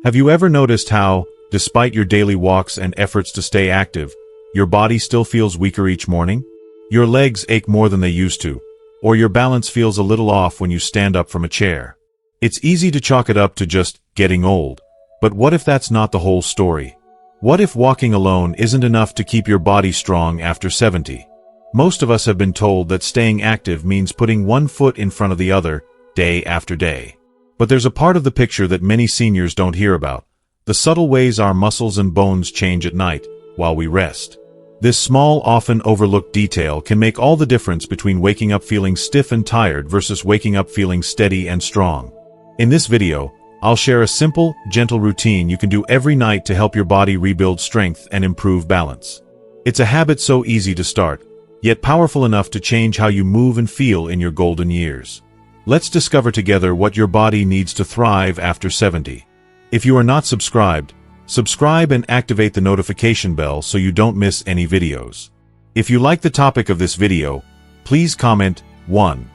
Have you ever noticed how, despite your daily walks and efforts to stay active, your body still feels weaker each morning? Your legs ache more than they used to, or your balance feels a little off when you stand up from a chair. It's easy to chalk it up to just getting old, but what if that's not the whole story? What if walking alone isn't enough to keep your body strong after 70? Most of us have been told that staying active means putting one foot in front of the other, day after day. But there's a part of the picture that many seniors don't hear about: the subtle ways our muscles and bones change at night, while we rest. This small, often overlooked detail can make all the difference between waking up feeling stiff and tired versus waking up feeling steady and strong. In this video, I'll share a simple, gentle routine you can do every night to help your body rebuild strength and improve balance. It's a habit so easy to start, yet powerful enough to change how you move and feel in your golden years. Let's discover together what your body needs to thrive after 70. If you are not subscribed, subscribe and activate the notification bell so you don't miss any videos. If you like the topic of this video, please comment 1.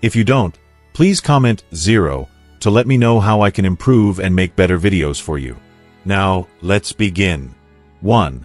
If you don't, please comment 0 to let me know how I can improve and make better videos for you. Now, let's begin. 1.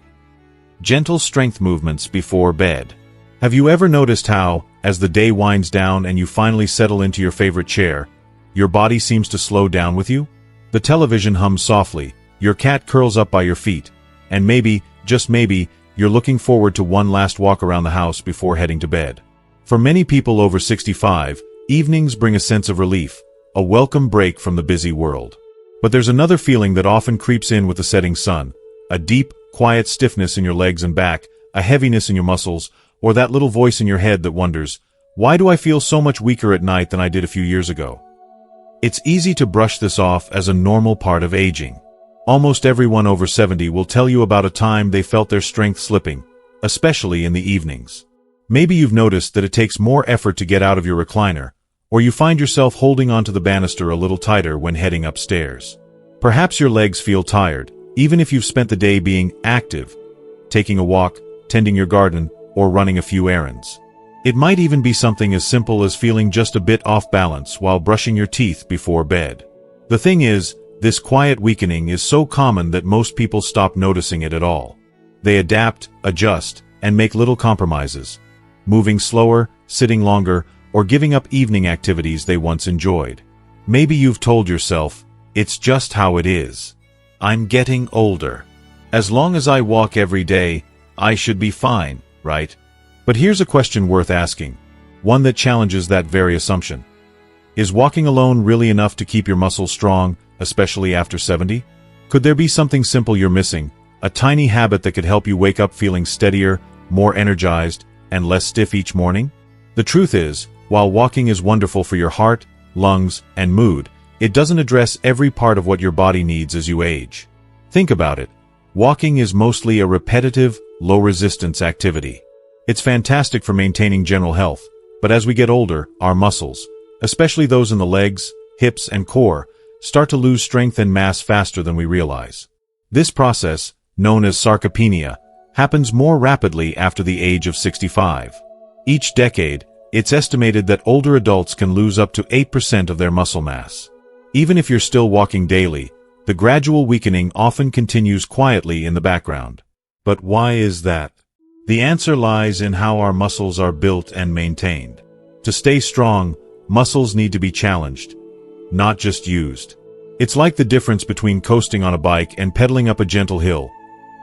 Gentle strength movements before bed. Have you ever noticed how, as the day winds down and you finally settle into your favorite chair, your body seems to slow down with you? The television hums softly, your cat curls up by your feet, and maybe, just maybe, you're looking forward to one last walk around the house before heading to bed. For many people over 65, evenings bring a sense of relief, a welcome break from the busy world. But there's another feeling that often creeps in with the setting sun: a deep, quiet stiffness in your legs and back, a heaviness in your muscles, or that little voice in your head that wonders, why do I feel so much weaker at night than I did a few years ago? It's easy to brush this off as a normal part of aging. Almost everyone over 70 will tell you about a time they felt their strength slipping, especially in the evenings. Maybe you've noticed that it takes more effort to get out of your recliner, or you find yourself holding onto the banister a little tighter when heading upstairs. Perhaps your legs feel tired, even if you've spent the day being active, taking a walk, tending your garden, or running a few errands. It might even be something as simple as feeling just a bit off balance while brushing your teeth before bed. The thing is, this quiet weakening is so common that most people stop noticing it at all. They adapt, adjust, and make little compromises, moving slower, sitting longer, or giving up evening activities they once enjoyed. Maybe you've told yourself, it's just how it is. I'm getting older. As long as I walk every day, I should be fine, right? But here's a question worth asking, one that challenges that very assumption. Is walking alone really enough to keep your muscles strong, especially after 70? Could there be something simple you're missing, a tiny habit that could help you wake up feeling steadier, more energized, and less stiff each morning? The truth is, while walking is wonderful for your heart, lungs, and mood, it doesn't address every part of what your body needs as you age. Think about it. Walking is mostly a repetitive, low-resistance activity. It's fantastic for maintaining general health, but as we get older, our muscles, especially those in the legs, hips, and core, start to lose strength and mass faster than we realize. This process, known as sarcopenia, happens more rapidly after the age of 65. Each decade, it's estimated that older adults can lose up to 8% of their muscle mass. Even if you're still walking daily, the gradual weakening often continues quietly in the background. But why is that? The answer lies in how our muscles are built and maintained. To stay strong, muscles need to be challenged, not just used. It's like the difference between coasting on a bike and pedaling up a gentle hill.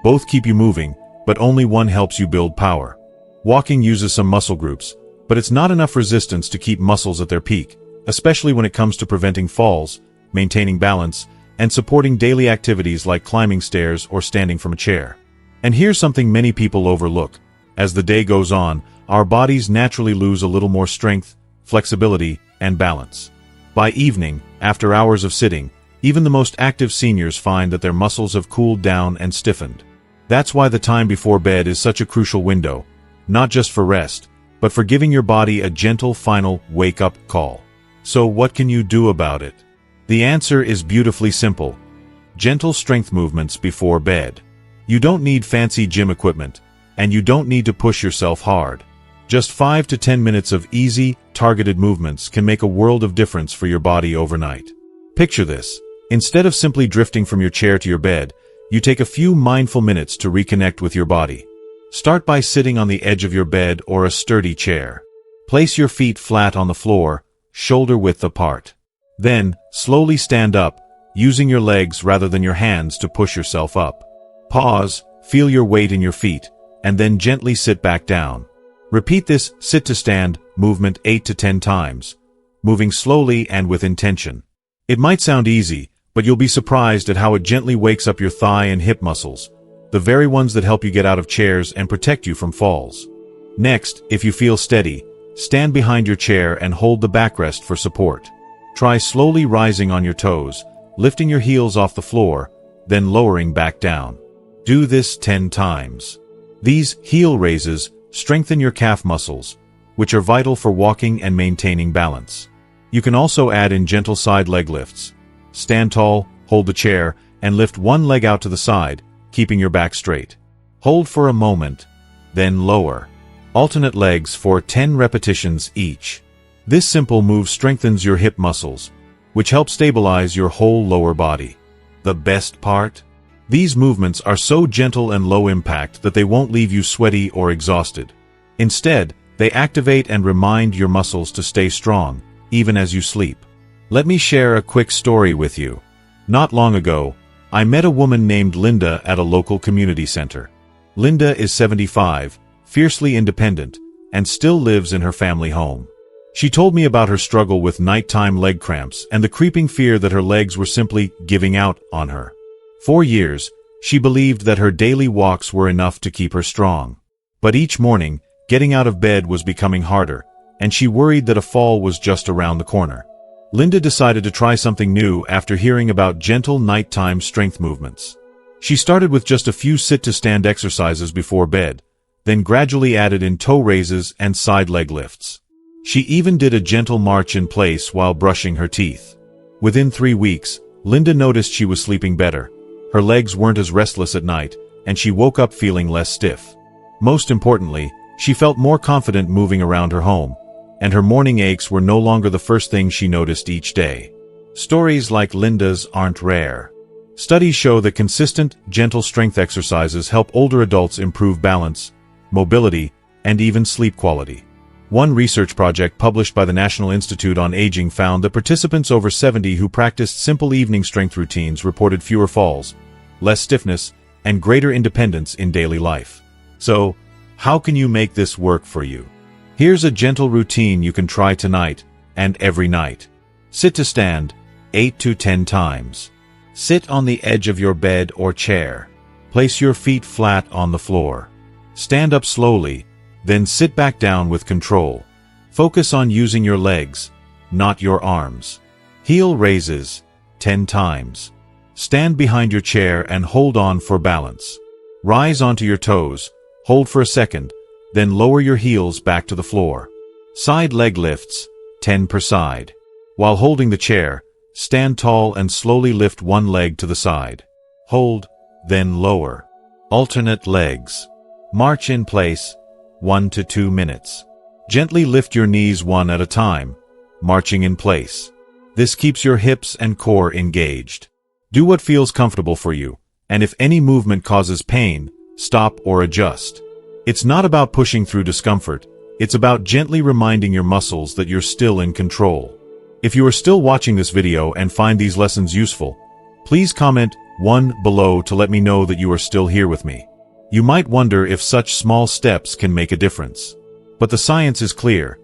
Both keep you moving, but only one helps you build power. Walking uses some muscle groups, but it's not enough resistance to keep muscles at their peak, especially when it comes to preventing falls, maintaining balance, and supporting daily activities like climbing stairs or standing from a chair. And here's something many people overlook. As the day goes on, our bodies naturally lose a little more strength, flexibility, and balance. By evening, after hours of sitting, even the most active seniors find that their muscles have cooled down and stiffened. That's why the time before bed is such a crucial window, not just for rest, but for giving your body a gentle final wake-up call. So what can you do about it? The answer is beautifully simple. Gentle strength movements before bed. You don't need fancy gym equipment, and you don't need to push yourself hard. Just 5 to 10 minutes of easy, targeted movements can make a world of difference for your body overnight. Picture this. Instead of simply drifting from your chair to your bed, you take a few mindful minutes to reconnect with your body. Start by sitting on the edge of your bed or a sturdy chair. Place your feet flat on the floor, shoulder-width apart. Then, slowly stand up, using your legs rather than your hands to push yourself up. Pause, feel your weight in your feet, and then gently sit back down. Repeat this sit-to-stand movement 8 to 10 times, moving slowly and with intention. It might sound easy, but you'll be surprised at how it gently wakes up your thigh and hip muscles, the very ones that help you get out of chairs and protect you from falls. Next, if you feel steady, stand behind your chair and hold the backrest for support. Try slowly rising on your toes, lifting your heels off the floor, then lowering back down. Do this 10 times. These heel raises strengthen your calf muscles, which are vital for walking and maintaining balance. You can also add in gentle side leg lifts. Stand tall, hold the chair, and lift one leg out to the side, keeping your back straight. Hold for a moment, then lower. Alternate legs for 10 repetitions each. This simple move strengthens your hip muscles, which help stabilize your whole lower body. The best part? These movements are so gentle and low impact that they won't leave you sweaty or exhausted. Instead, they activate and remind your muscles to stay strong, even as you sleep. Let me share a quick story with you. Not long ago, I met a woman named Linda at a local community center. Linda is 75, fiercely independent, and still lives in her family home. She told me about her struggle with nighttime leg cramps and the creeping fear that her legs were simply giving out on her. For years, she believed that her daily walks were enough to keep her strong. But each morning, getting out of bed was becoming harder, and she worried that a fall was just around the corner. Linda decided to try something new after hearing about gentle nighttime strength movements. She started with just a few sit-to-stand exercises before bed, then gradually added in toe raises and side leg lifts. She even did a gentle march in place while brushing her teeth. Within 3 weeks, Linda noticed she was sleeping better. Her legs weren't as restless at night, and she woke up feeling less stiff. Most importantly, she felt more confident moving around her home, and her morning aches were no longer the first thing she noticed each day. Stories like Linda's aren't rare. Studies show that consistent, gentle strength exercises help older adults improve balance, mobility, and even sleep quality. One research project published by the National Institute on Aging found that participants over 70 who practiced simple evening strength routines reported fewer falls, less stiffness, and greater independence in daily life. So, how can you make this work for you? Here's a gentle routine you can try tonight and every night. Sit to stand 8 to 10 times. Sit on the edge of your bed or chair. Place your feet flat on the floor. Stand up slowly, then sit back down with control. Focus on using your legs, not your arms. Heel raises 10 times. Stand behind your chair and hold on for balance. Rise onto your toes, hold for a second, then lower your heels back to the floor. Side leg lifts, 10 per side. While holding the chair, stand tall and slowly lift one leg to the side. Hold, then lower. Alternate legs. March in place, 1 to 2 minutes. Gently lift your knees one at a time, marching in place. This keeps your hips and core engaged. Do what feels comfortable for you, and if any movement causes pain, stop or adjust. It's not about pushing through discomfort, it's about gently reminding your muscles that you're still in control. If you are still watching this video and find these lessons useful, please comment 1 below to let me know that you are still here with me. You might wonder if such small steps can make a difference. But the science is clear.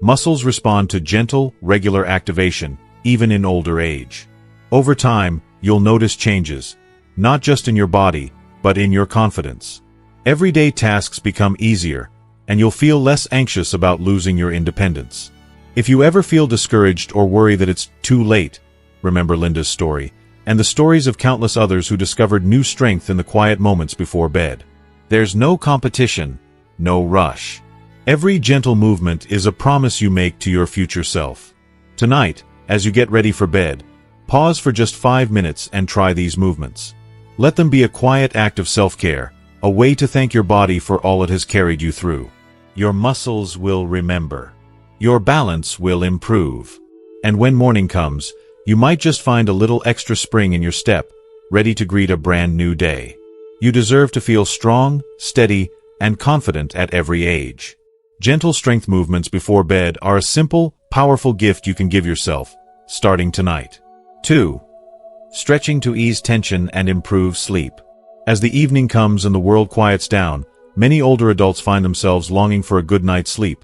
Muscles respond to gentle, regular activation, even in older age. Over time, you'll notice changes, not just in your body, but in your confidence. Everyday tasks become easier, and you'll feel less anxious about losing your independence. If you ever feel discouraged or worry that it's too late, remember Linda's story, and the stories of countless others who discovered new strength in the quiet moments before bed. There's no competition, no rush. Every gentle movement is a promise you make to your future self. Tonight, as you get ready for bed, pause for just 5 minutes and try these movements. Let them be a quiet act of self-care, a way to thank your body for all it has carried you through. Your muscles will remember. Your balance will improve. And when morning comes, You might just find a little extra spring in your step, ready to greet a brand new day. You deserve to feel strong, steady, and confident at every age. Gentle strength movements before bed are a simple, powerful gift you can give yourself, starting tonight. 2. Stretching to ease tension and improve sleep. As the evening comes and the world quiets down, many older adults find themselves longing for a good night's sleep.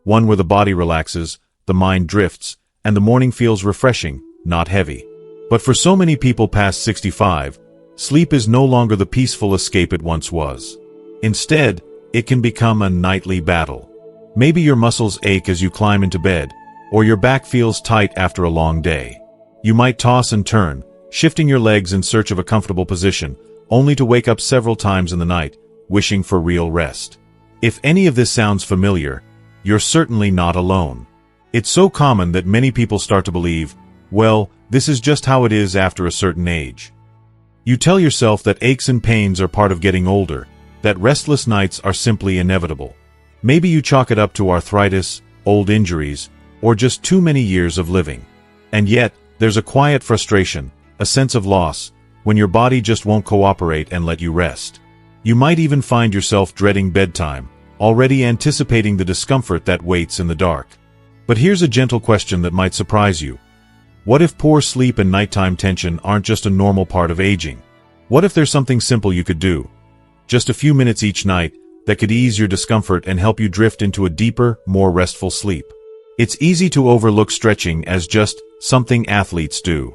One where the body relaxes, the mind drifts, and the morning feels refreshing, not heavy. But for so many people past 65, sleep is no longer the peaceful escape it once was. Instead, it can become a nightly battle. Maybe your muscles ache as you climb into bed, or your back feels tight after a long day. You might toss and turn, shifting your legs in search of a comfortable position, only to wake up several times in the night, wishing for real rest. If any of this sounds familiar, you're certainly not alone. It's so common that many people start to believe, well, this is just how it is after a certain age. You tell yourself that aches and pains are part of getting older, that restless nights are simply inevitable. Maybe you chalk it up to arthritis, old injuries, or just too many years of living. And yet, there's a quiet frustration, a sense of loss, when your body just won't cooperate and let you rest. You might even find yourself dreading bedtime, already anticipating the discomfort that waits in the dark. But here's a gentle question that might surprise you. What if poor sleep and nighttime tension aren't just a normal part of aging? What if there's something simple you could do, just a few minutes each night, that could ease your discomfort and help you drift into a deeper, more restful sleep? It's easy to overlook stretching as just something athletes do.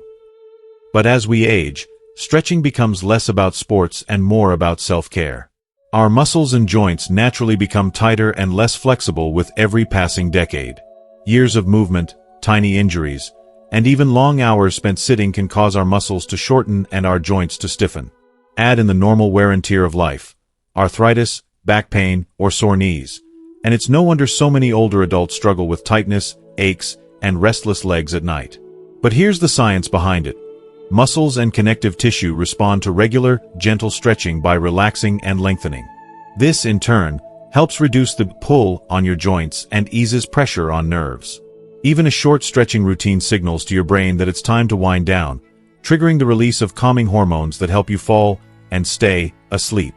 But as we age, stretching becomes less about sports and more about self-care. Our muscles and joints naturally become tighter and less flexible with every passing decade. Years of movement, tiny injuries, and even long hours spent sitting can cause our muscles to shorten and our joints to stiffen. Add in the normal wear and tear of life, arthritis, back pain, or sore knees, and it's no wonder so many older adults struggle with tightness, aches, and restless legs at night. But here's the science behind it. Muscles and connective tissue respond to regular, gentle stretching by relaxing and lengthening. This, in turn, helps reduce the pull on your joints and eases pressure on nerves. Even a short stretching routine signals to your brain that it's time to wind down, triggering the release of calming hormones that help you fall and stay asleep.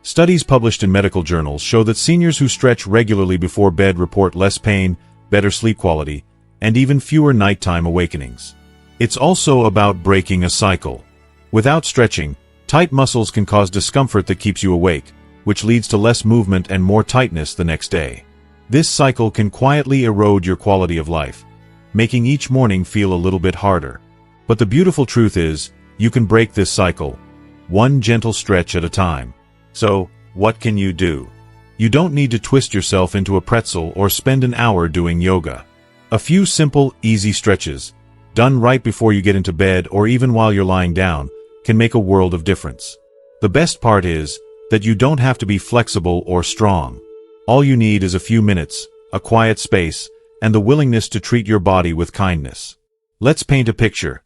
Studies published in medical journals show that seniors who stretch regularly before bed report less pain, better sleep quality, and even fewer nighttime awakenings. It's also about breaking a cycle. Without stretching, tight muscles can cause discomfort that keeps you awake, which leads to less movement and more tightness the next day. This cycle can quietly erode your quality of life, making each morning feel a little bit harder. But the beautiful truth is, you can break this cycle, one gentle stretch at a time. So, what can you do? You don't need to twist yourself into a pretzel or spend an hour doing yoga. A few simple, easy stretches, done right before you get into bed or even while you're lying down, can make a world of difference. The best part is that you don't have to be flexible or strong. All you need is a few minutes, a quiet space, and the willingness to treat your body with kindness. Let's paint a picture.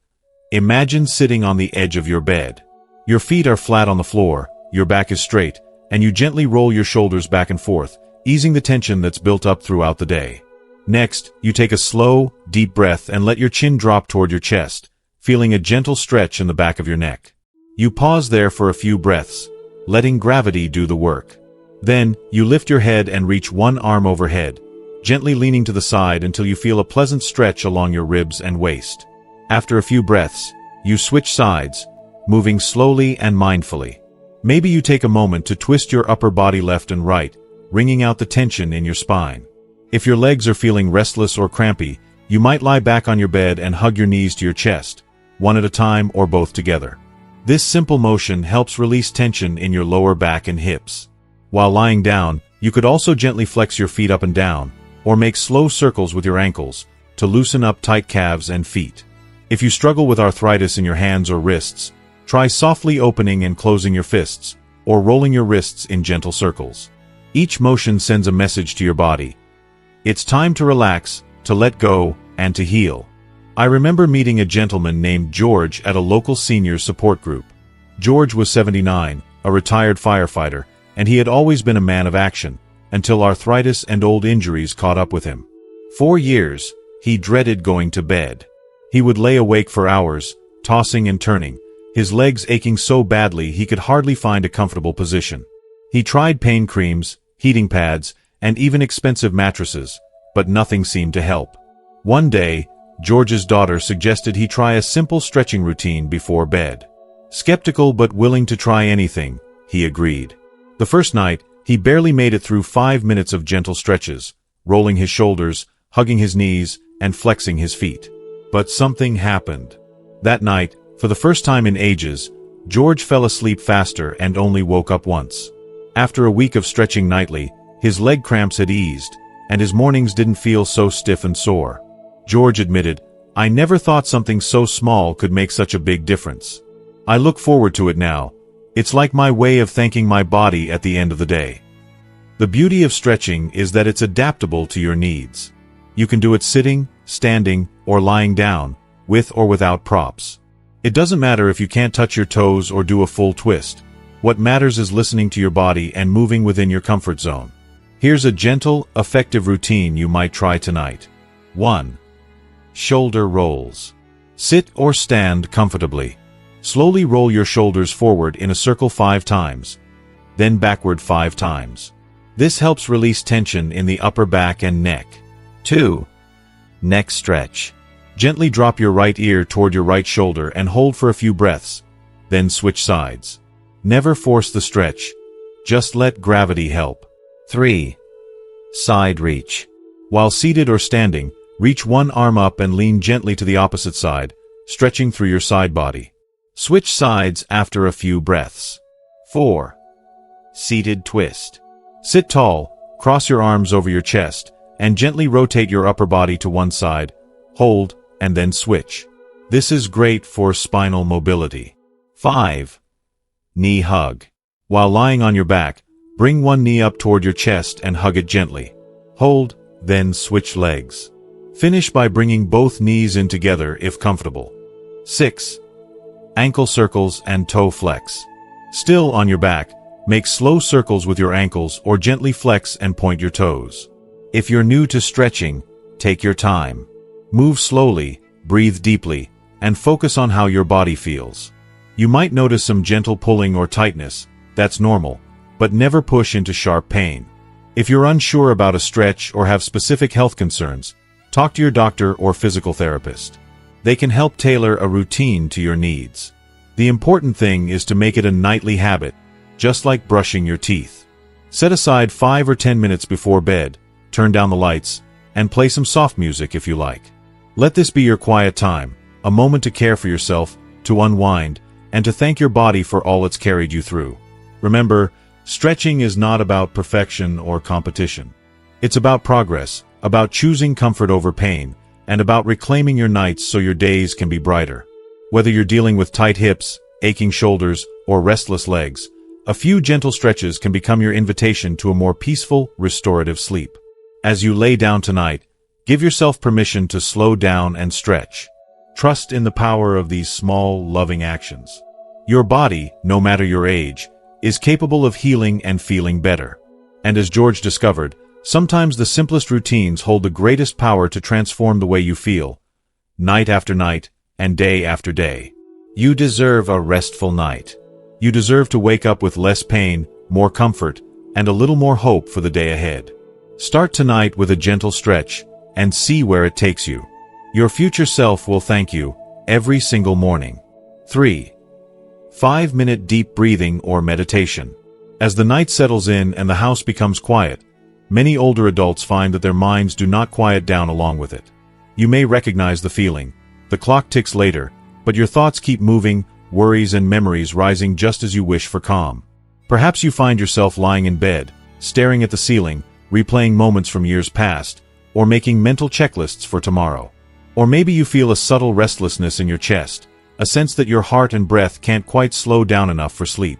Imagine sitting on the edge of your bed. Your feet are flat on the floor, your back is straight, and you gently roll your shoulders back and forth, easing the tension that's built up throughout the day. Next, you take a slow, deep breath and let your chin drop toward your chest, feeling a gentle stretch in the back of your neck. You pause there for a few breaths, letting gravity do the work. Then, you lift your head and reach one arm overhead, gently leaning to the side until you feel a pleasant stretch along your ribs and waist. After a few breaths, you switch sides, moving slowly and mindfully. Maybe you take a moment to twist your upper body left and right, wringing out the tension in your spine. If your legs are feeling restless or crampy, you might lie back on your bed and hug your knees to your chest, one at a time or both together. This simple motion helps release tension in your lower back and hips. While lying down, you could also gently flex your feet up and down, or make slow circles with your ankles, to loosen up tight calves and feet. If you struggle with arthritis in your hands or wrists, try softly opening and closing your fists, or rolling your wrists in gentle circles. Each motion sends a message to your body. It's time to relax, to let go, and to heal. I remember meeting a gentleman named George at a local senior support group. George was 79, a retired firefighter, and he had always been a man of action, until arthritis and old injuries caught up with him. For years, he dreaded going to bed. He would lay awake for hours, tossing and turning, his legs aching so badly he could hardly find a comfortable position. He tried pain creams, heating pads, and even expensive mattresses, but nothing seemed to help. One day, George's daughter suggested he try a simple stretching routine before bed. Skeptical but willing to try anything, he agreed. The first night, he barely made it through 5 minutes of gentle stretches, rolling his shoulders, hugging his knees, and flexing his feet. But something happened. That night, for the first time in ages, George fell asleep faster and only woke up once. After a week of stretching nightly, his leg cramps had eased, and his mornings didn't feel so stiff and sore. George admitted, "I never thought something so small could make such a big difference. I look forward to it now. It's like my way of thanking my body at the end of the day." The beauty of stretching is that it's adaptable to your needs. You can do it sitting, standing, or lying down, with or without props. It doesn't matter if you can't touch your toes or do a full twist. What matters is listening to your body and moving within your comfort zone. Here's a gentle, effective routine you might try tonight. 1. Shoulder rolls. Sit or stand comfortably. Slowly roll your shoulders forward in a circle 5 times, then backward 5 times. This helps release tension in the upper back and neck. 2. Neck stretch. Gently drop your right ear toward your right shoulder and hold for a few breaths, then switch sides. Never force the stretch, just let gravity help. 3. Side reach. While seated or standing, reach one arm up and lean gently to the opposite side, stretching through your side body. Switch sides after a few breaths. 4. Seated twist. Sit tall, cross your arms over your chest, and gently rotate your upper body to one side, hold, and then switch. This is great for spinal mobility. 5. Knee hug. While lying on your back, bring one knee up toward your chest and hug it gently. Hold, then switch legs. Finish by bringing both knees in together if comfortable. 6. Ankle circles and toe flex. Still on your back, make slow circles with your ankles or gently flex and point your toes. If you're new to stretching, take your time. Move slowly, breathe deeply, and focus on how your body feels. You might notice some gentle pulling or tightness. That's normal, but never push into sharp pain. If you're unsure about a stretch or have specific health concerns, talk to your doctor or physical therapist. They can help tailor a routine to your needs. The important thing is to make it a nightly habit, just like brushing your teeth. Set aside 5 or 10 minutes before bed, turn down the lights, and play some soft music if you like. Let this be your quiet time, a moment to care for yourself, to unwind, and to thank your body for all it's carried you through. Remember, stretching is not about perfection or competition. It's about progress, about choosing comfort over pain, and about reclaiming your nights so your days can be brighter. Whether you're dealing with tight hips, aching shoulders, or restless legs, a few gentle stretches can become your invitation to a more peaceful, restorative sleep. As you lay down tonight, give yourself permission to slow down and stretch. Trust in the power of these small, loving actions. Your body, no matter your age, is capable of healing and feeling better. And as George discovered, sometimes the simplest routines hold the greatest power to transform the way you feel, night after night and day after day. You deserve a restful night. You deserve to wake up with less pain, more comfort, and a little more hope for the day ahead. Start tonight with a gentle stretch, and see where it takes you. Your future self will thank you every single morning. 3. 5-minute deep breathing or meditation. As the night settles in and the house becomes quiet, many older adults find that their minds do not quiet down along with it. You may recognize the feeling. The clock ticks later, but your thoughts keep moving, worries and memories rising just as you wish for calm. Perhaps you find yourself lying in bed, staring at the ceiling, replaying moments from years past, or making mental checklists for tomorrow. Or maybe you feel a subtle restlessness in your chest, a sense that your heart and breath can't quite slow down enough for sleep.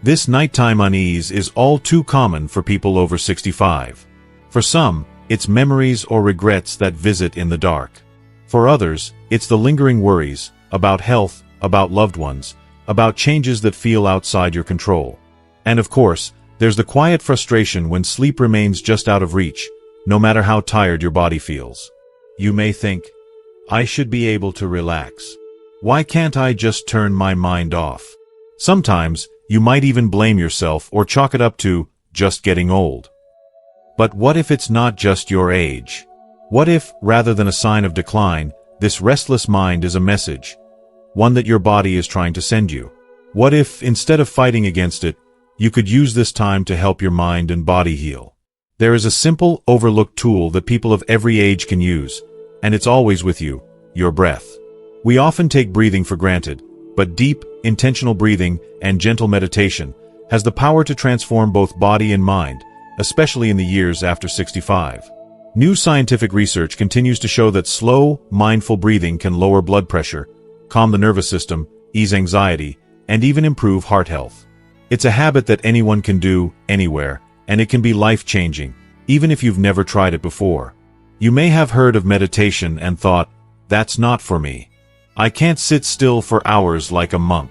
This nighttime unease is all too common for people over 65. For some, it's memories or regrets that visit in the dark. For others, it's the lingering worries about health, about loved ones, about changes that feel outside your control. And of course, there's the quiet frustration when sleep remains just out of reach, no matter how tired your body feels. You may think, I should be able to relax. Why can't I just turn my mind off? Sometimes, you might even blame yourself or chalk it up to just getting old. But what if it's not just your age? What if, rather than a sign of decline, this restless mind is a message, one that your body is trying to send you? What if, instead of fighting against it, you could use this time to help your mind and body heal? There is a simple, overlooked tool that people of every age can use, and it's always with you: your breath. We often take breathing for granted, but deep, intentional breathing and gentle meditation has the power to transform both body and mind, especially in the years after 65. New scientific research continues to show that slow, mindful breathing can lower blood pressure, calm the nervous system, ease anxiety, and even improve heart health. It's a habit that anyone can do, anywhere, and it can be life-changing, even if you've never tried it before. You may have heard of meditation and thought, "That's not for me. I can't sit still for hours like a monk."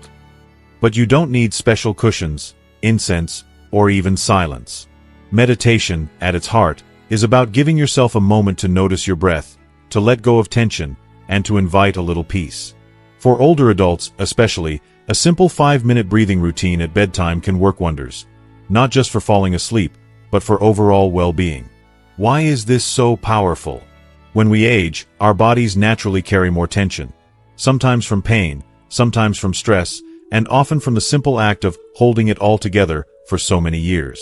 But you don't need special cushions, incense, or even silence. Meditation, at its heart, is about giving yourself a moment to notice your breath, to let go of tension, and to invite a little peace. For older adults, especially, a simple 5-minute breathing routine at bedtime can work wonders, not just for falling asleep, but for overall well-being. Why is this so powerful? When we age, our bodies naturally carry more tension, sometimes from pain, sometimes from stress, and often from the simple act of holding it all together for so many years.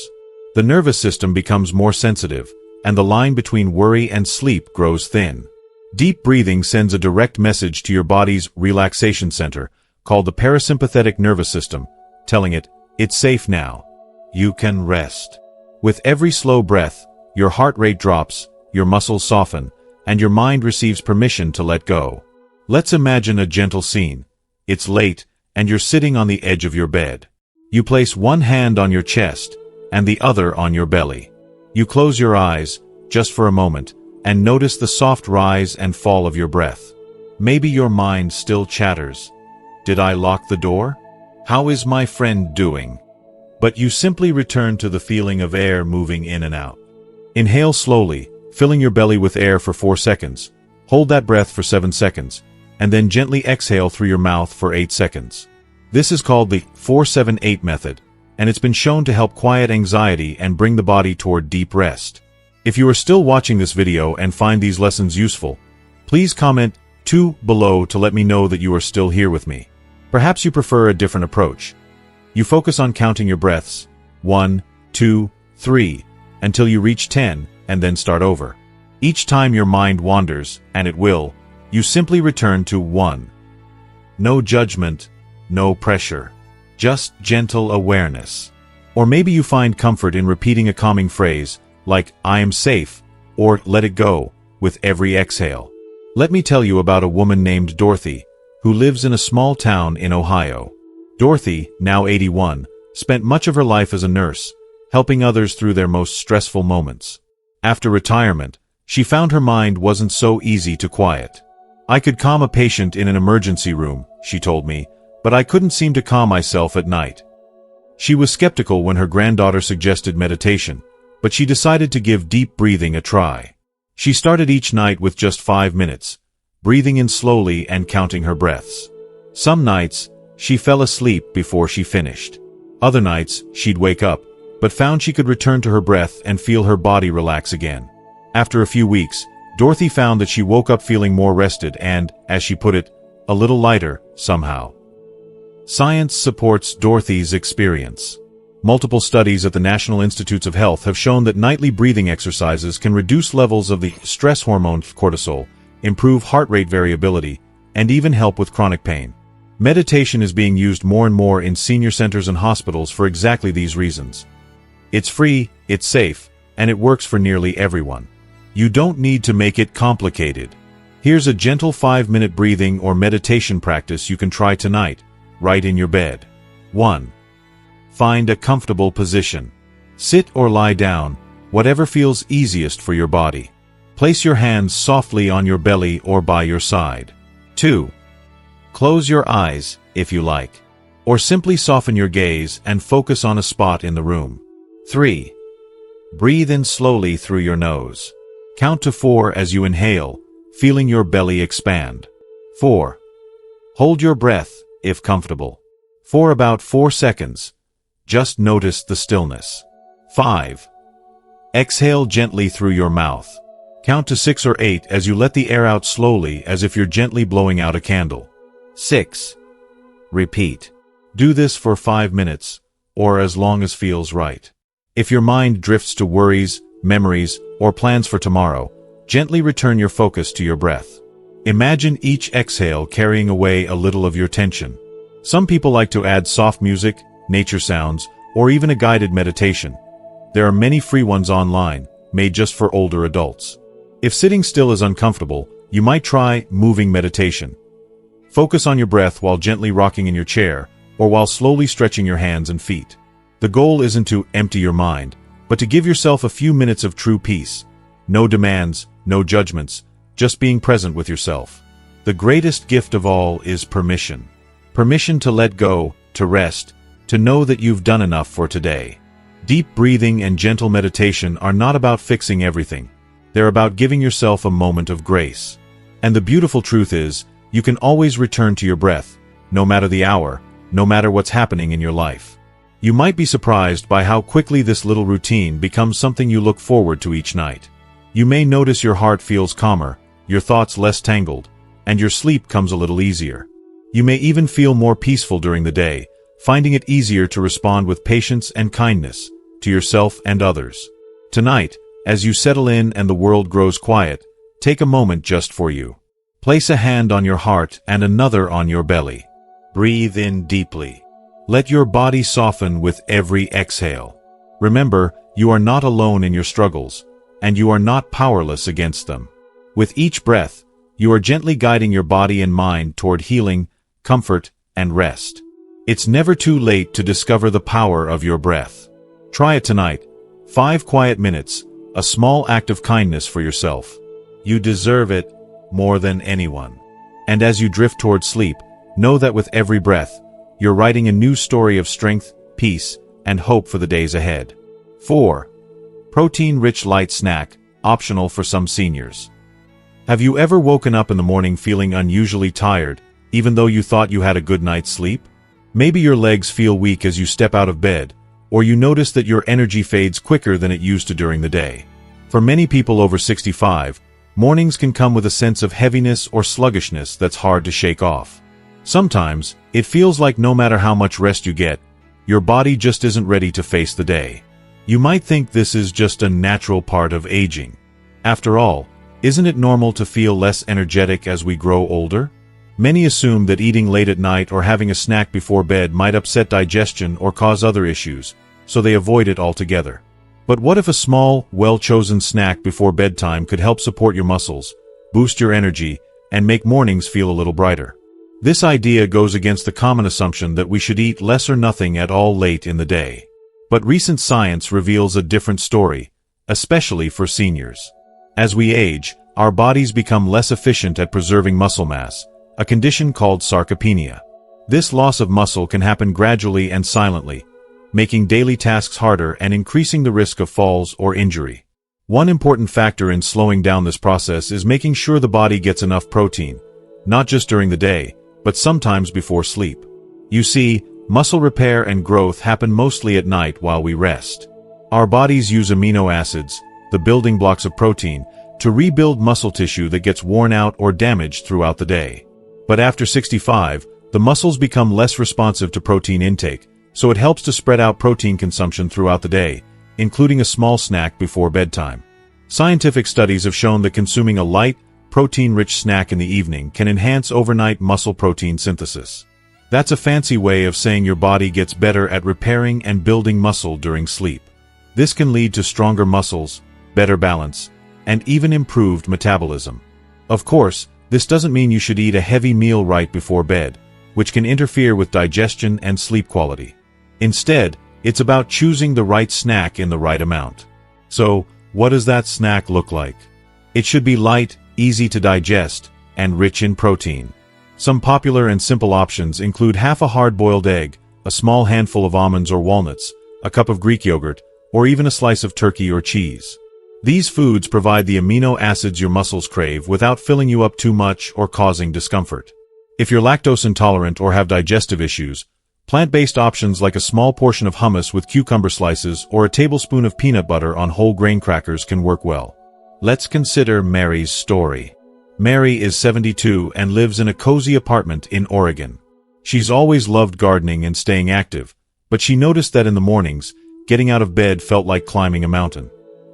The nervous system becomes more sensitive, and the line between worry and sleep grows thin. Deep breathing sends a direct message to your body's relaxation center, called the parasympathetic nervous system, telling it, "It's safe now. You can rest." With every slow breath, your heart rate drops, your muscles soften, and your mind receives permission to let go. Let's imagine a gentle scene. It's late, and you're sitting on the edge of your bed. You place one hand on your chest, and the other on your belly. You close your eyes, just for a moment, and notice the soft rise and fall of your breath. Maybe your mind still chatters. Did I lock the door? How is my friend doing? But you simply return to the feeling of air moving in and out. Inhale slowly, filling your belly with air for 4 seconds. Hold that breath for 7 seconds, and then gently exhale through your mouth for 8 seconds. This is called the 4-7-8 method, and it's been shown to help quiet anxiety and bring the body toward deep rest. If you are still watching this video and find these lessons useful, please comment 2 below to let me know that you are still here with me. Perhaps you prefer a different approach. You focus on counting your breaths, 1, 2, 3, until you reach 10, and then start over. Each time your mind wanders, and it will, you simply return to 1. No judgment, no pressure. Just gentle awareness. Or maybe you find comfort in repeating a calming phrase, like, "I am safe," or "let it go," with every exhale. Let me tell you about a woman named Dorothy, who lives in a small town in Ohio. Dorothy, now 81, spent much of her life as a nurse, helping others through their most stressful moments. After retirement, she found her mind wasn't so easy to quiet. "I could calm a patient in an emergency room," she told me, "but I couldn't seem to calm myself at night." She was skeptical when her granddaughter suggested meditation, but she decided to give deep breathing a try. She started each night with just 5 minutes, breathing in slowly and counting her breaths. Some nights, she fell asleep before she finished. Other nights, she'd wake up, but found she could return to her breath and feel her body relax again. After a few weeks, Dorothy found that she woke up feeling more rested and, as she put it, a little lighter, somehow. Science supports Dorothy's experience. Multiple studies at the National Institutes of Health have shown that nightly breathing exercises can reduce levels of the stress hormone cortisol, improve heart rate variability, and even help with chronic pain. Meditation is being used more and more in senior centers and hospitals for exactly these reasons. It's free, it's safe, and it works for nearly everyone. You don't need to make it complicated. Here's a gentle 5-minute breathing or meditation practice you can try tonight, right in your bed. 1. Find a comfortable position. Sit or lie down, whatever feels easiest for your body. Place your hands softly on your belly or by your side. 2. Close your eyes, if you like, or simply soften your gaze and focus on a spot in the room. 3. Breathe in slowly through your nose. Count to 4 as you inhale, feeling your belly expand. 4. Hold your breath, if comfortable, for about 4 seconds. Just notice the stillness. 5. Exhale gently through your mouth. Count to 6 or 8 as you let the air out slowly, as if you're gently blowing out a candle. 6. Repeat. Do this for 5 minutes, or as long as feels right. If your mind drifts to worries, memories, or plans for tomorrow, gently return your focus to your breath. Imagine each exhale carrying away a little of your tension. Some people like to add soft music, nature sounds, or even a guided meditation. There are many free ones online, made just for older adults. If sitting still is uncomfortable, you might try moving meditation. Focus on your breath while gently rocking in your chair, or while slowly stretching your hands and feet. The goal isn't to empty your mind, but to give yourself a few minutes of true peace. No demands, no judgments, just being present with yourself. The greatest gift of all is permission. Permission to let go, to rest, to know that you've done enough for today. Deep breathing and gentle meditation are not about fixing everything. They're about giving yourself a moment of grace. And the beautiful truth is, you can always return to your breath, no matter the hour, no matter what's happening in your life. You might be surprised by how quickly this little routine becomes something you look forward to each night. You may notice your heart feels calmer, your thoughts less tangled, and your sleep comes a little easier. You may even feel more peaceful during the day, finding it easier to respond with patience and kindness to yourself and others. Tonight, as you settle in and the world grows quiet, take a moment just for you. Place a hand on your heart and another on your belly. Breathe in deeply. Let your body soften with every exhale. Remember, you are not alone in your struggles, and you are not powerless against them. With each breath, you are gently guiding your body and mind toward healing, comfort, and rest. It's never too late to discover the power of your breath. Try it tonight. 5 quiet minutes, a small act of kindness for yourself. You deserve it more than anyone. And as you drift toward sleep, know that with every breath, you're writing a new story of strength, peace, and hope for the days ahead. 4. Protein-rich light snack, optional for some seniors. Have you ever woken up in the morning feeling unusually tired, even though you thought you had a good night's sleep? Maybe your legs feel weak as you step out of bed, or you notice that your energy fades quicker than it used to during the day. For many people over 65, mornings can come with a sense of heaviness or sluggishness that's hard to shake off. Sometimes, it feels like no matter how much rest you get, your body just isn't ready to face the day. You might think this is just a natural part of aging. After all, isn't it normal to feel less energetic as we grow older? Many assume that eating late at night or having a snack before bed might upset digestion or cause other issues, so they avoid it altogether. But what if a small, well-chosen snack before bedtime could help support your muscles, boost your energy, and make mornings feel a little brighter? This idea goes against the common assumption that we should eat less or nothing at all late in the day. But recent science reveals a different story, especially for seniors. As we age, our bodies become less efficient at preserving muscle mass, a condition called sarcopenia. This loss of muscle can happen gradually and silently, making daily tasks harder and increasing the risk of falls or injury. One important factor in slowing down this process is making sure the body gets enough protein, not just during the day, but sometimes before sleep. You see, muscle repair and growth happen mostly at night while we rest. Our bodies use amino acids, the building blocks of protein, to rebuild muscle tissue that gets worn out or damaged throughout the day. But after 65, the muscles become less responsive to protein intake, so it helps to spread out protein consumption throughout the day, including a small snack before bedtime. Scientific studies have shown that consuming a light, protein-rich snack in the evening can enhance overnight muscle protein synthesis. That's a fancy way of saying your body gets better at repairing and building muscle during sleep. This can lead to stronger muscles, better balance, and even improved metabolism. Of course, this doesn't mean you should eat a heavy meal right before bed, which can interfere with digestion and sleep quality. Instead, it's about choosing the right snack in the right amount. So, what does that snack look like? It should be light, easy to digest, and rich in protein. Some popular and simple options include half a hard-boiled egg, a small handful of almonds or walnuts, a cup of Greek yogurt, or even a slice of turkey or cheese. These foods provide the amino acids your muscles crave without filling you up too much or causing discomfort. If you're lactose intolerant or have digestive issues, plant-based options like a small portion of hummus with cucumber slices or a tablespoon of peanut butter on whole grain crackers can work well. Let's consider Mary's story. Mary is 72 and lives in a cozy apartment in Oregon. She's always loved gardening and staying active, but she noticed that in the mornings, getting out of bed felt like climbing a mountain.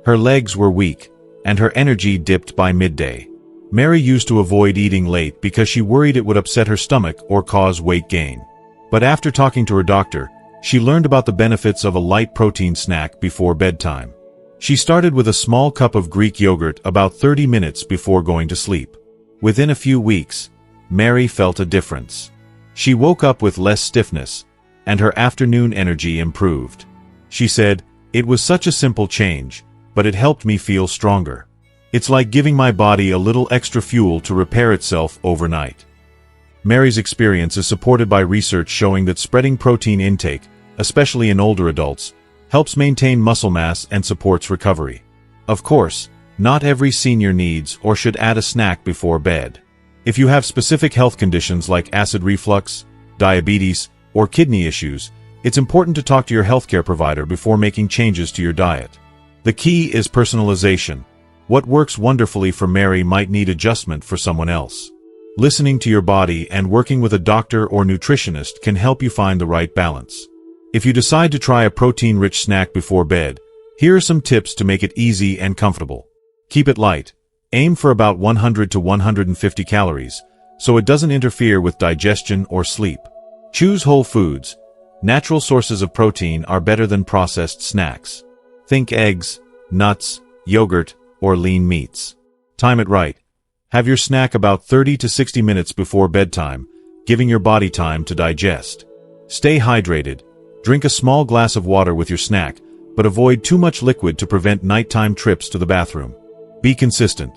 Her legs were weak, and her energy dipped by midday. Mary used to avoid eating late because she worried it would upset her stomach or cause weight gain. But after talking to her doctor, she learned about the benefits of a light protein snack before bedtime. She started with a small cup of Greek yogurt about 30 minutes before going to sleep. Within a few weeks, Mary felt a difference. She woke up with less stiffness, and her afternoon energy improved. She said, "It was such a simple change, but it helped me feel stronger. It's like giving my body a little extra fuel to repair itself overnight." Mary's experience is supported by research showing that spreading protein intake, especially in older adults, helps maintain muscle mass and supports recovery. Of course, not every senior needs or should add a snack before bed. If you have specific health conditions like acid reflux, diabetes, or kidney issues, it's important to talk to your healthcare provider before making changes to your diet. The key is personalization. What works wonderfully for Mary might need adjustment for someone else. Listening to your body and working with a doctor or nutritionist can help you find the right balance. If you decide to try a protein-rich snack before bed, here are some tips to make it easy and comfortable. Keep it light. Aim for about 100 to 150 calories, so it doesn't interfere with digestion or sleep. Choose whole foods. Natural sources of protein are better than processed snacks. Think eggs, nuts, yogurt, or lean meats. Time it right. Have your snack about 30 to 60 minutes before bedtime, giving your body time to digest. Stay hydrated. Drink a small glass of water with your snack, but avoid too much liquid to prevent nighttime trips to the bathroom. Be consistent.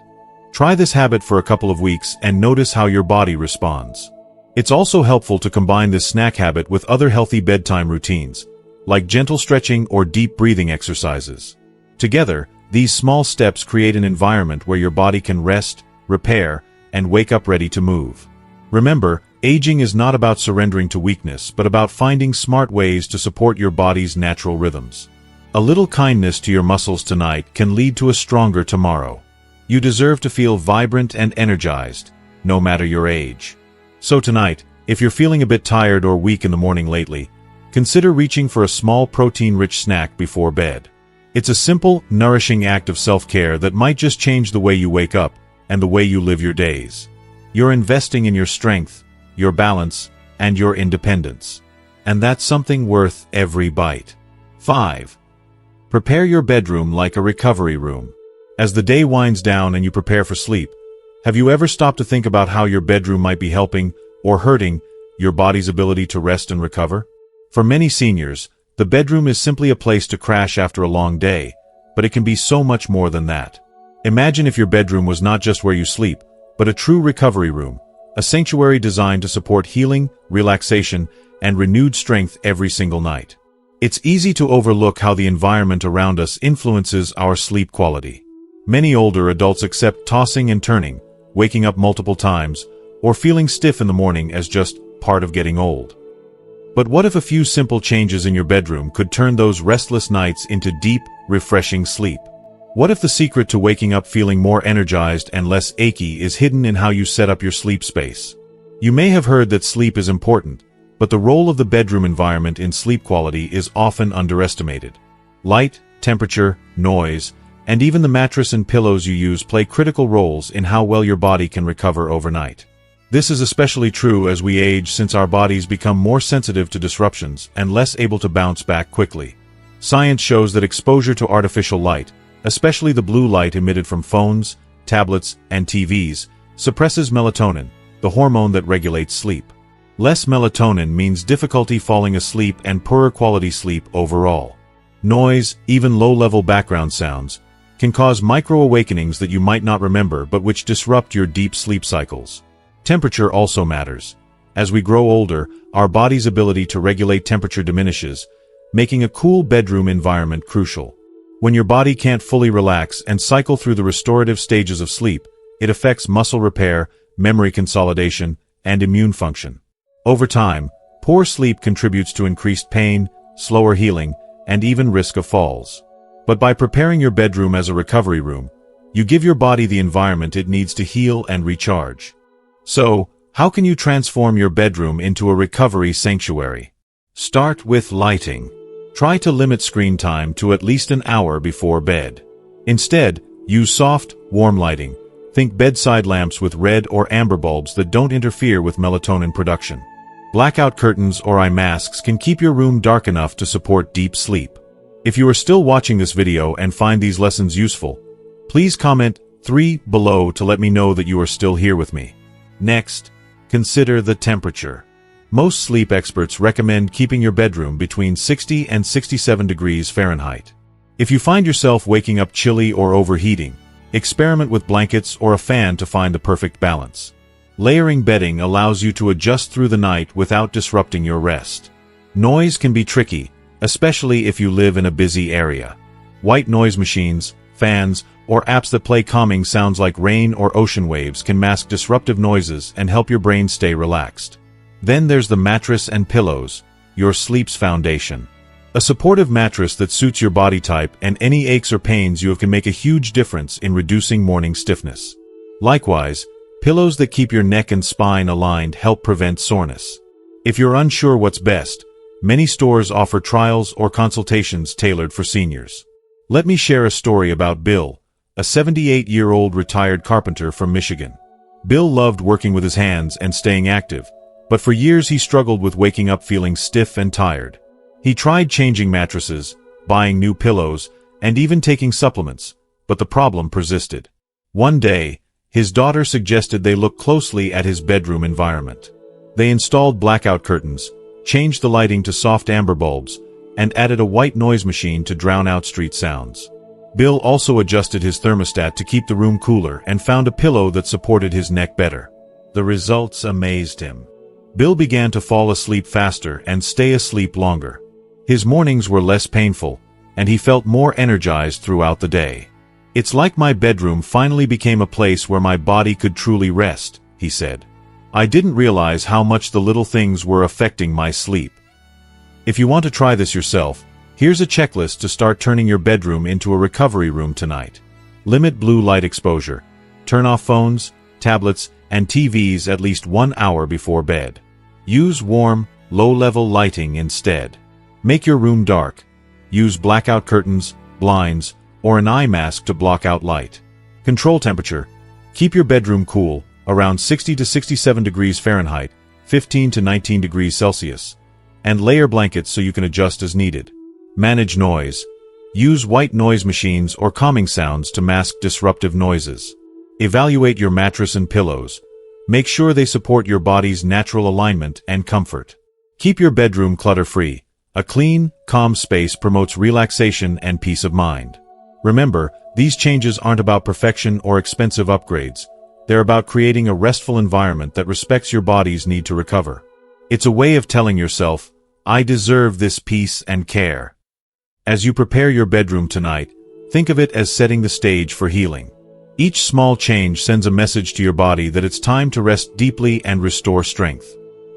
Try this habit for a couple of weeks and notice how your body responds. It's also helpful to combine this snack habit with other healthy bedtime routines, like gentle stretching or deep breathing exercises. Together, these small steps create an environment where your body can rest, repair, and wake up ready to move. Remember, aging is not about surrendering to weakness, but about finding smart ways to support your body's natural rhythms. A little kindness to your muscles tonight can lead to a stronger tomorrow. You deserve to feel vibrant and energized, no matter your age. So tonight, if you're feeling a bit tired or weak in the morning lately, consider reaching for a small protein-rich snack before bed. It's a simple, nourishing act of self-care that might just change the way you wake up and the way you live your days. You're investing in your strength, your balance, and your independence. And that's something worth every bite. 5. Prepare your bedroom like a recovery room. As the day winds down and you prepare for sleep, have you ever stopped to think about how your bedroom might be helping or hurting your body's ability to rest and recover? For many seniors, the bedroom is simply a place to crash after a long day, but it can be so much more than that. Imagine if your bedroom was not just where you sleep, but a true recovery room, a sanctuary designed to support healing, relaxation, and renewed strength every single night. It's easy to overlook how the environment around us influences our sleep quality. Many older adults accept tossing and turning, waking up multiple times, or feeling stiff in the morning as just part of getting old. But what if a few simple changes in your bedroom could turn those restless nights into deep, refreshing sleep? What if the secret to waking up feeling more energized and less achy is hidden in how you set up your sleep space? You may have heard that sleep is important, but the role of the bedroom environment in sleep quality is often underestimated. Light, temperature, noise, and even the mattress and pillows you use play critical roles in how well your body can recover overnight. This is especially true as we age, since our bodies become more sensitive to disruptions and less able to bounce back quickly. Science shows that exposure to artificial light, especially the blue light emitted from phones, tablets, and TVs, suppresses melatonin, the hormone that regulates sleep. Less melatonin means difficulty falling asleep and poorer quality sleep overall. Noise, even low-level background sounds, can cause micro-awakenings that you might not remember but which disrupt your deep sleep cycles. Temperature also matters. As we grow older, our body's ability to regulate temperature diminishes, making a cool bedroom environment crucial. When your body can't fully relax and cycle through the restorative stages of sleep, it affects muscle repair, memory consolidation, and immune function. Over time, poor sleep contributes to increased pain, slower healing, and even risk of falls. But by preparing your bedroom as a recovery room, you give your body the environment it needs to heal and recharge. So, how can you transform your bedroom into a recovery sanctuary? Start with lighting. Try to limit screen time to at least an hour before bed. Instead, use soft, warm lighting. Think bedside lamps with red or amber bulbs that don't interfere with melatonin production. Blackout curtains or eye masks can keep your room dark enough to support deep sleep. If you are still watching this video and find these lessons useful, please comment 3 below to let me know that you are still here with me. Next, consider the temperature. Most sleep experts recommend keeping your bedroom between 60 and 67 degrees Fahrenheit. If you find yourself waking up chilly or overheating, experiment with blankets or a fan to find the perfect balance. Layering bedding allows you to adjust through the night without disrupting your rest. Noise can be tricky, especially if you live in a busy area. White noise machines, fans, or apps that play calming sounds like rain or ocean waves can mask disruptive noises and help your brain stay relaxed. Then there's the mattress and pillows, your sleep's foundation. A supportive mattress that suits your body type and any aches or pains you have can make a huge difference in reducing morning stiffness. Likewise, pillows that keep your neck and spine aligned help prevent soreness. If you're unsure what's best, many stores offer trials or consultations tailored for seniors. Let me share a story about Bill, a 78-year-old retired carpenter from Michigan. Bill loved working with his hands and staying active, but for years he struggled with waking up feeling stiff and tired. He tried changing mattresses, buying new pillows, and even taking supplements, but the problem persisted. One day, his daughter suggested they look closely at his bedroom environment. They installed blackout curtains, changed the lighting to soft amber bulbs, and added a white noise machine to drown out street sounds. Bill also adjusted his thermostat to keep the room cooler and found a pillow that supported his neck better. The results amazed him. Bill began to fall asleep faster and stay asleep longer. His mornings were less painful, and he felt more energized throughout the day. "It's like my bedroom finally became a place where my body could truly rest," he said. "I didn't realize how much the little things were affecting my sleep." If you want to try this yourself, here's a checklist to start turning your bedroom into a recovery room tonight. Limit blue light exposure. Turn off phones, tablets, and TVs at least 1 hour before bed. Use warm, low-level lighting instead. Make your room dark. Use blackout curtains, blinds, or an eye mask to block out light. Control temperature. Keep your bedroom cool, around 60 to 67 degrees Fahrenheit, 15 to 19 degrees Celsius. And layer blankets so you can adjust as needed. Manage noise. Use white noise machines or calming sounds to mask disruptive noises. Evaluate your mattress and pillows. Make sure they support your body's natural alignment and comfort. Keep your bedroom clutter-free. A clean, calm space promotes relaxation and peace of mind. Remember, these changes aren't about perfection or expensive upgrades. They're about creating a restful environment that respects your body's need to recover. It's a way of telling yourself, "I deserve this peace and care." As you prepare your bedroom tonight, think of it as setting the stage for healing. Each small change sends a message to your body that it's time to rest deeply and restore strength.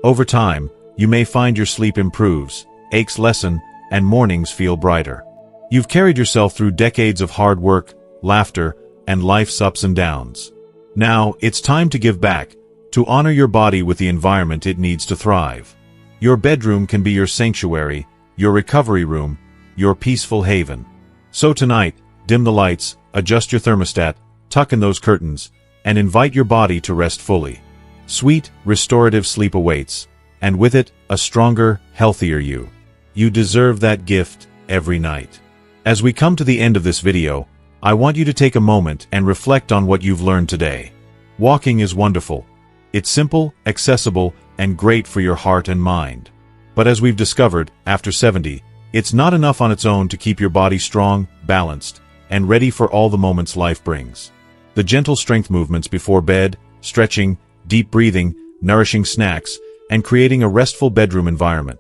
Over time, you may find your sleep improves, aches lessen, and mornings feel brighter. You've carried yourself through decades of hard work, laughter, and life's ups and downs. Now, it's time to give back, to honor your body with the environment it needs to thrive. Your bedroom can be your sanctuary, your recovery room, your peaceful haven. So tonight, dim the lights, adjust your thermostat, tuck in those curtains, and invite your body to rest fully. Sweet, restorative sleep awaits, and with it, a stronger, healthier you. You deserve that gift every night. As we come to the end of this video, I want you to take a moment and reflect on what you've learned today. Walking is wonderful. It's simple, accessible, and great for your heart and mind. But as we've discovered, after 70, it's not enough on its own to keep your body strong, balanced, and ready for all the moments life brings. The gentle strength movements before bed, stretching, deep breathing, nourishing snacks, and creating a restful bedroom environment.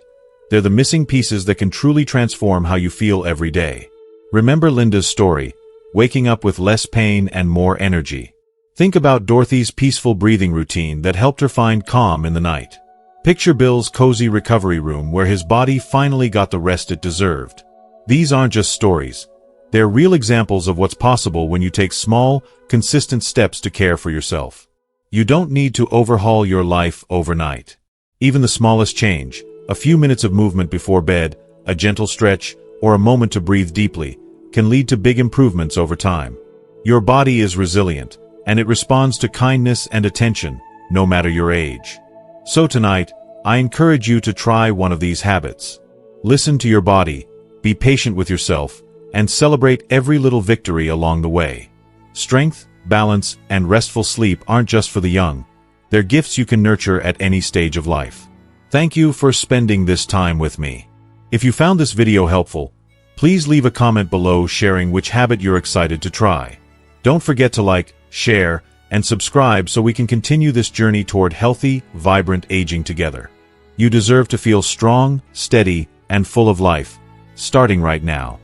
They're the missing pieces that can truly transform how you feel every day. Remember Linda's story, waking up with less pain and more energy. Think about Dorothy's peaceful breathing routine that helped her find calm in the night. Picture Bill's cozy recovery room where his body finally got the rest it deserved. These aren't just stories. They're real examples of what's possible when you take small, consistent steps to care for yourself. You don't need to overhaul your life overnight. Even the smallest change, a few minutes of movement before bed, a gentle stretch, or a moment to breathe deeply, can lead to big improvements over time. Your body is resilient, and it responds to kindness and attention, no matter your age. So tonight, I encourage you to try one of these habits. Listen to your body, be patient with yourself, and celebrate every little victory along the way. Strength, balance, and restful sleep aren't just for the young. They're gifts you can nurture at any stage of life. Thank you for spending this time with me. If you found this video helpful, please leave a comment below sharing which habit you're excited to try. Don't forget to like, share, and subscribe so we can continue this journey toward healthy, vibrant aging together. You deserve to feel strong, steady, and full of life, starting right now.